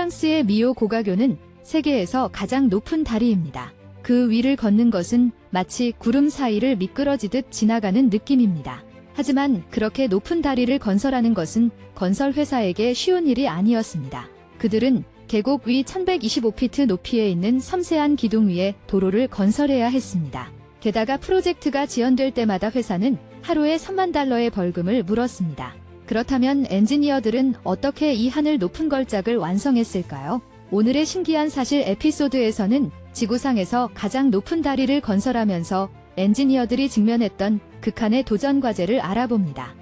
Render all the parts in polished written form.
프랑스의 미오 고가교는 세계에서 가장 높은 다리입니다. 그 위를 걷는 것은 마치 구름 사이를 미끄러지듯 지나가는 느낌입니다. 하지만 그렇게 높은 다리를 건설하는 것은 건설회사에게 쉬운 일이 아니었습니다. 그들은 계곡 위 1125피트 높이에 있는 섬세한 기둥 위에 도로를 건설해야 했습니다. 게다가 프로젝트가 지연될 때마다 회사는 하루에 3만 달러의 벌금을 물었습니다. 그렇다면 엔지니어들은 어떻게 이 하늘 높은 걸작을 완성했을까요? 오늘의 신기한 사실 에피소드에서는 지구상에서 가장 높은 다리를 건설하면서 엔지니어들이 직면했던 극한의 도전 과제를 알아봅니다.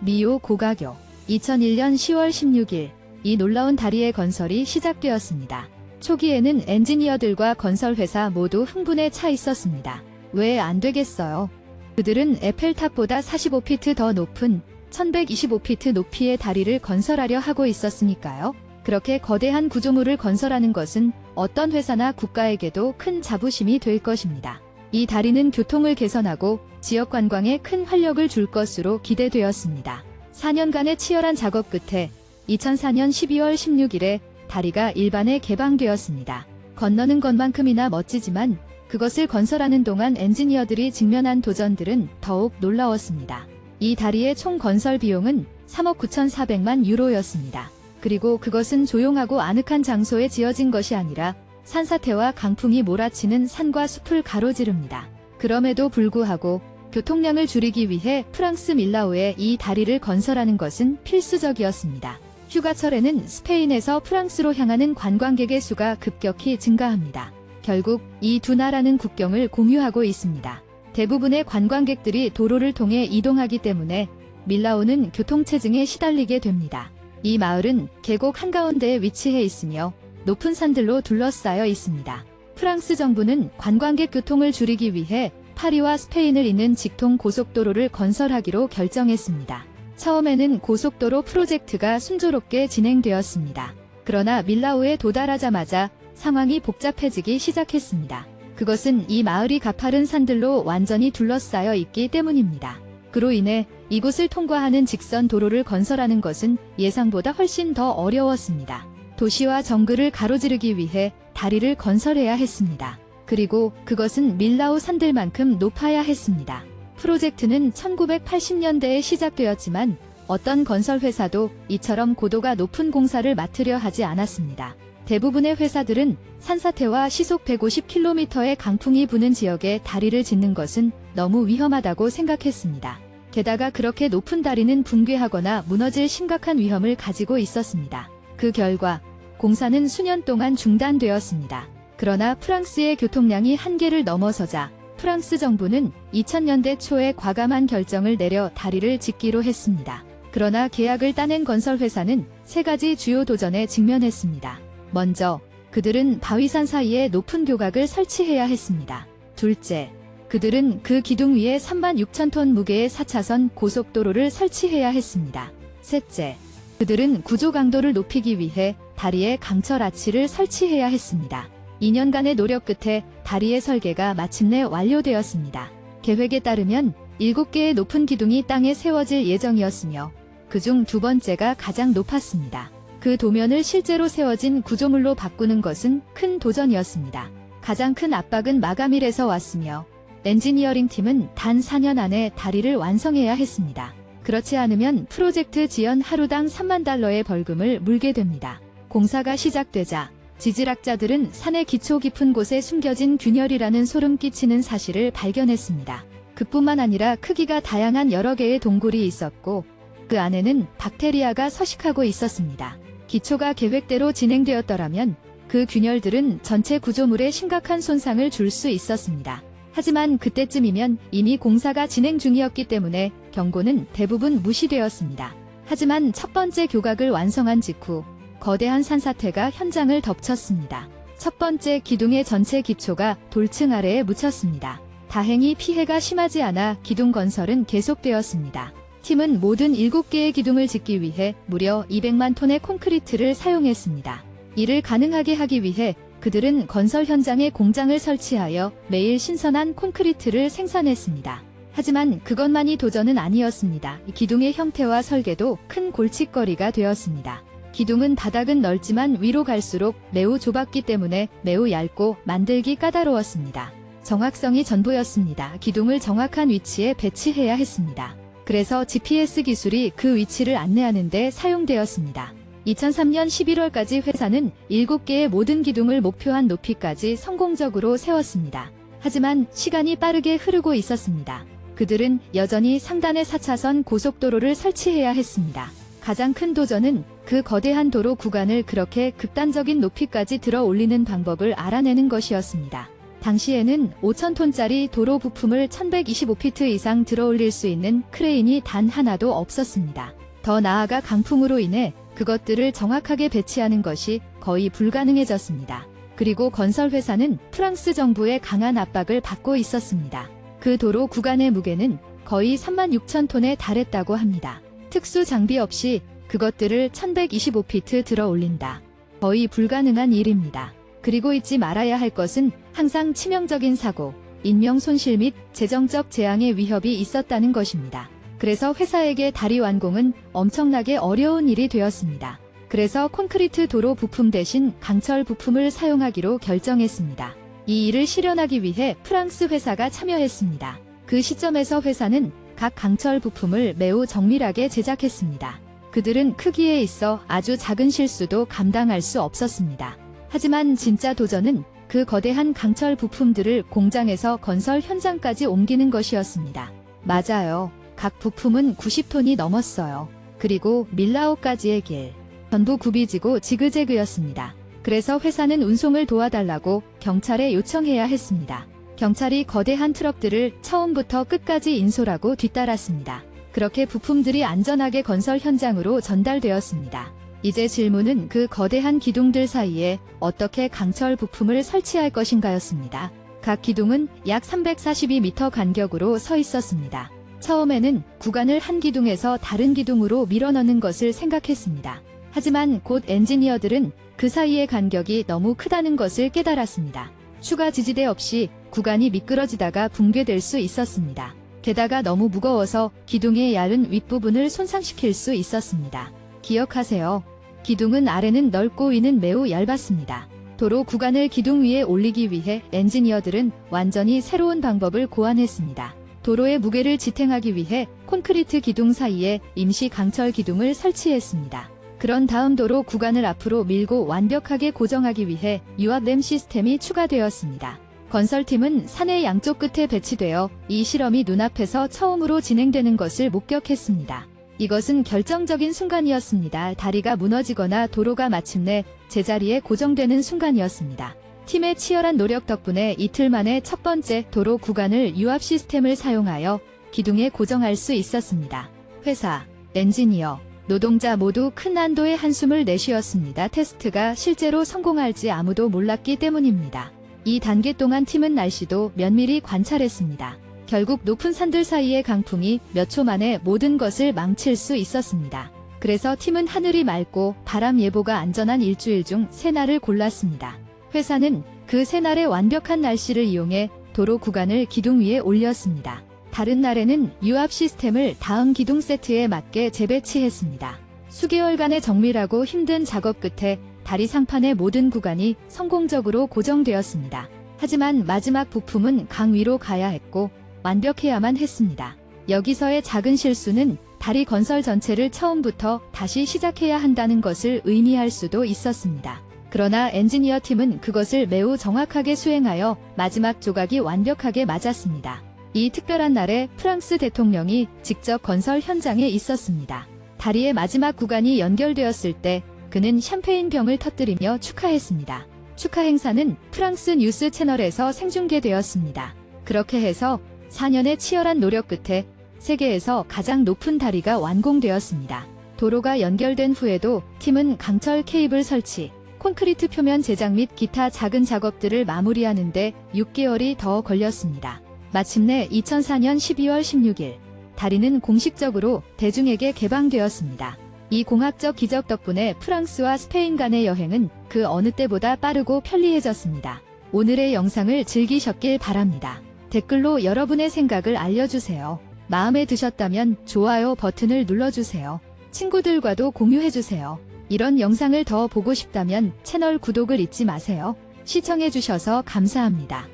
미오 고가교 2001년 10월 16일 이 놀라운 다리의 건설이 시작되었습니다. 초기에는 엔지니어들과 건설회사 모두 흥분에 차 있었습니다. 왜 안 되겠어요? 그들은 에펠탑보다 45피트 더 높은 1125피트 높이의 다리를 건설하려 하고 있었으니까요. 그렇게 거대한 구조물을 건설하는 것은 어떤 회사나 국가에게도 큰 자부심이 될 것입니다. 이 다리는 교통을 개선하고 지역 관광에 큰 활력을 줄 것으로 기대되었습니다. 4년간의 치열한 작업 끝에 2004년 12월 16일에 다리가 일반에 개방되었습니다. 건너는 것만큼이나 멋지지만 그것을 건설하는 동안 엔지니어들이 직면한 도전들은 더욱 놀라웠습니다. 이 다리의 총 건설 비용은 3억 9,400만 유로였습니다. 그리고 그것은 조용하고 아늑한 장소에 지어진 것이 아니라 산사태와 강풍이 몰아치는 산과 숲을 가로지릅니다. 그럼에도 불구하고 교통량을 줄이기 위해 프랑스 밀라오에 이 다리를 건설하는 것은 필수적이었습니다. 휴가철에는 스페인에서 프랑스로 향하는 관광객의 수가 급격히 증가합니다. 결국 이 두 나라는 국경을 공유하고 있습니다. 대부분의 관광객들이 도로를 통해 이동하기 때문에 밀라오는 교통체증에 시달리게 됩니다. 이 마을은 계곡 한가운데에 위치해 있으며 높은 산들로 둘러싸여 있습니다. 프랑스 정부는 관광객 교통을 줄이기 위해 파리와 스페인을 잇는 직통 고속도로를 건설하기로 결정했습니다. 처음에는 고속도로 프로젝트가 순조롭게 진행되었습니다. 그러나 밀라오에 도달하자마자 상황이 복잡해지기 시작했습니다. 그것은 이 마을이 가파른 산들로 완전히 둘러싸여 있기 때문입니다. 그로 인해 이곳을 통과하는 직선 도로를 건설하는 것은 예상보다 훨씬 더 어려웠습니다. 도시와 정글을 가로지르기 위해 다리를 건설해야 했습니다. 그리고 그것은 밀라오 산들만큼 높아야 했습니다. 프로젝트는 1980년대에 시작되었지만 어떤 건설회사도 이처럼 고도가 높은 공사를 맡으려 하지 않았습니다. 대부분의 회사들은 산사태와 시속 150km의 강풍이 부는 지역에 다리를 짓는 것은 너무 위험하다고 생각했습니다. 게다가 그렇게 높은 다리는 붕괴하거나 무너질 심각한 위험을 가지고 있었습니다. 그 결과 공사는 수년 동안 중단되었습니다. 그러나 프랑스의 교통량이 한계를 넘어서자 프랑스 정부는 2000년대 초에 과감한 결정을 내려 다리를 짓기로 했습니다. 그러나 계약을 따낸 건설회사는 세 가지 주요 도전에 직면했습니다. 먼저, 그들은 바위산 사이에 높은 교각을 설치해야 했습니다. 둘째, 그들은 그 기둥 위에 36,000톤 무게의 4차선 고속도로를 설치해야 했습니다. 셋째, 그들은 구조 강도를 높이기 위해 다리에 강철 아치를 설치해야 했습니다. 2년간의 노력 끝에 다리의 설계가 마침내 완료되었습니다. 계획에 따르면 7개의 높은 기둥이 땅에 세워질 예정이었으며 그중 두 번째가 가장 높았습니다. 그 도면을 실제로 세워진 구조물로 바꾸는 것은 큰 도전이었습니다. 가장 큰 압박은 마감일에서 왔으며 엔지니어링 팀은 단 4년 안에 다리를 완성해야 했습니다. 그렇지 않으면 프로젝트 지연 하루당 3만 달러의 벌금을 물게 됩니다. 공사가 시작되자 지질학자들은 산의 기초 깊은 곳에 숨겨진 균열이라는 소름 끼치는 사실을 발견했습니다. 그뿐만 아니라 크기가 다양한 여러 개의 동굴이 있었고 그 안에는 박테리아가 서식하고 있었습니다. 기초가 계획대로 진행되었더라면 그 균열들은 전체 구조물에 심각한 손상을 줄 수 있었습니다. 하지만 그때쯤이면 이미 공사가 진행 중이었기 때문에 경고는 대부분 무시되었습니다. 하지만 첫 번째 교각을 완성한 직후 거대한 산사태가 현장을 덮쳤습니다. 첫 번째 기둥의 전체 기초가 돌층 아래에 묻혔습니다. 다행히 피해가 심하지 않아 기둥 건설은 계속되었습니다. 팀은 모든 7개의 기둥을 짓기 위해 무려 200만 톤의 콘크리트를 사용했습니다. 이를 가능하게 하기 위해 그들은 건설 현장에 공장을 설치하여 매일 신선한 콘크리트를 생산했습니다. 하지만 그것만이 도전은 아니었습니다. 기둥의 형태와 설계도 큰 골칫거리가 되었습니다. 기둥은 바닥은 넓지만 위로 갈수록 매우 좁았기 때문에 매우 얇고 만들기 까다로웠습니다. 정확성이 전부였습니다. 기둥을 정확한 위치에 배치해야 했습니다. 그래서 GPS 기술이 그 위치를 안내하는 데 사용되었습니다. 2003년 11월까지 회사는 7개의 모든 기둥을 목표한 높이까지 성공적으로 세웠습니다. 하지만 시간이 빠르게 흐르고 있었습니다. 그들은 여전히 상단의 4차선 고속도로를 설치해야 했습니다. 가장 큰 도전은 그 거대한 도로 구간을 그렇게 극단적인 높이까지 들어 올리는 방법을 알아내는 것이었습니다. 당시에는 5,000톤짜리 도로 부품을 1125피트 이상 들어 올릴 수 있는 크레인이 단 하나도 없었습니다. 더 나아가 강풍으로 인해 그것들을 정확하게 배치하는 것이 거의 불가능해졌습니다. 그리고 건설회사는 프랑스 정부의 강한 압박을 받고 있었습니다. 그 도로 구간의 무게는 거의 36,000톤에 달했다고 합니다. 특수 장비 없이 그것들을 1125피트 들어 올린다. 거의 불가능한 일입니다. 그리고 잊지 말아야 할 것은 항상 치명적인 사고, 인명 손실 및 재정적 재앙의 위협이 있었다는 것입니다. 그래서 회사에게 다리 완공은 엄청나게 어려운 일이 되었습니다. 그래서 콘크리트 도로 부품 대신 강철 부품을 사용하기로 결정했습니다. 이 일을 실현하기 위해 프랑스 회사가 참여했습니다. 그 시점에서 회사는 각 강철 부품을 매우 정밀하게 제작했습니다. 그들은 크기에 있어 아주 작은 실수도 감당할 수 없었습니다. 하지만 진짜 도전은 그 거대한 강철 부품들을 공장에서 건설 현장까지 옮기는 것이었습니다. 맞아요. 각 부품은 90톤이 넘었어요. 그리고 밀라오까지의 길. 전부 굽이지고 지그재그였습니다. 그래서 회사는 운송을 도와달라고 경찰에 요청해야 했습니다. 경찰이 거대한 트럭들을 처음부터 끝까지 인솔하고 뒤따랐습니다. 그렇게 부품들이 안전하게 건설 현장으로 전달되었습니다. 이제 질문은 그 거대한 기둥들 사이에 어떻게 강철 부품을 설치할 것인가였습니다. 각 기둥은 약 342m 간격으로 서 있었습니다. 처음에는 구간을 한 기둥에서 다른 기둥으로 밀어넣는 것을 생각했습니다. 하지만 곧 엔지니어들은 그 사이의 간격이 너무 크다는 것을 깨달았습니다. 추가 지지대 없이 구간이 미끄러지다가 붕괴될 수 있었습니다. 게다가 너무 무거워서 기둥의 얇은 윗부분을 손상시킬 수 있었습니다. 기억하세요. 기둥은 아래는 넓고 위는 매우 얇았습니다. 도로 구간을 기둥 위에 올리기 위해 엔지니어들은 완전히 새로운 방법을 고안했습니다. 도로의 무게를 지탱하기 위해 콘크리트 기둥 사이에 임시 강철 기둥을 설치했습니다. 그런 다음 도로 구간을 앞으로 밀고 완벽하게 고정하기 위해 유압램 시스템이 추가되었습니다. 건설팀은 산의 양쪽 끝에 배치되어 이 실험이 눈앞에서 처음으로 진행되는 것을 목격했습니다. 이것은 결정적인 순간이었습니다. 다리가 무너지거나 도로가 마침내 제자리에 고정되는 순간이었습니다. 팀의 치열한 노력 덕분에 이틀 만에 첫 번째 도로 구간을 유압 시스템을 사용하여 기둥에 고정할 수 있었습니다. 회사, 엔지니어, 노동자 모두 큰 한도의 한숨을 내쉬었습니다. 테스트가 실제로 성공할지 아무도 몰랐기 때문입니다. 이 단계 동안 팀은 날씨도 면밀히 관찰했습니다. 결국 높은 산들 사이의 강풍이 몇 초 만에 모든 것을 망칠 수 있었습니다. 그래서 팀은 하늘이 맑고 바람 예보가 안전한 일주일 중 세 날을 골랐습니다. 회사는 그 세 날의 완벽한 날씨를 이용해 도로 구간을 기둥 위에 올렸습니다. 다른 날에는 유압 시스템을 다음 기둥 세트에 맞게 재배치했습니다. 수개월간의 정밀하고 힘든 작업 끝에 다리 상판의 모든 구간이 성공적으로 고정되었습니다. 하지만 마지막 부품은 강 위로 가야 했고 완벽해야만 했습니다. 여기서의 작은 실수는 다리 건설 전체를 처음부터 다시 시작해야 한다는 것을 의미할 수도 있었습니다. 그러나 엔지니어 팀은 그것을 매우 정확하게 수행하여 마지막 조각이 완벽하게 맞았습니다. 이 특별한 날에 프랑스 대통령이 직접 건설 현장에 있었습니다. 다리의 마지막 구간이 연결되었을 때 그는 샴페인 병을 터뜨리며 축하했습니다. 축하 행사는 프랑스 뉴스 채널에서 생중계되었습니다. 그렇게 해서 4년의 치열한 노력 끝에 세계에서 가장 높은 다리가 완공되었습니다. 도로가 연결된 후에도 팀은 강철 케이블 설치, 콘크리트 표면 제작 및 기타 작은 작업들을 마무리하는 데 6개월이 더 걸렸습니다. 마침내 2004년 12월 16일, 다리는 공식적으로 대중에게 개방되었습니다. 이 공학적 기적 덕분에 프랑스와 스페인 간의 여행은 그 어느 때보다 빠르고 편리해졌습니다. 오늘의 영상을 즐기셨길 바랍니다. 댓글로 여러분의 생각을 알려주세요. 마음에 드셨다면 좋아요 버튼을 눌러주세요. 친구들과도 공유해주세요. 이런 영상을 더 보고 싶다면 채널 구독을 잊지 마세요. 시청해주셔서 감사합니다.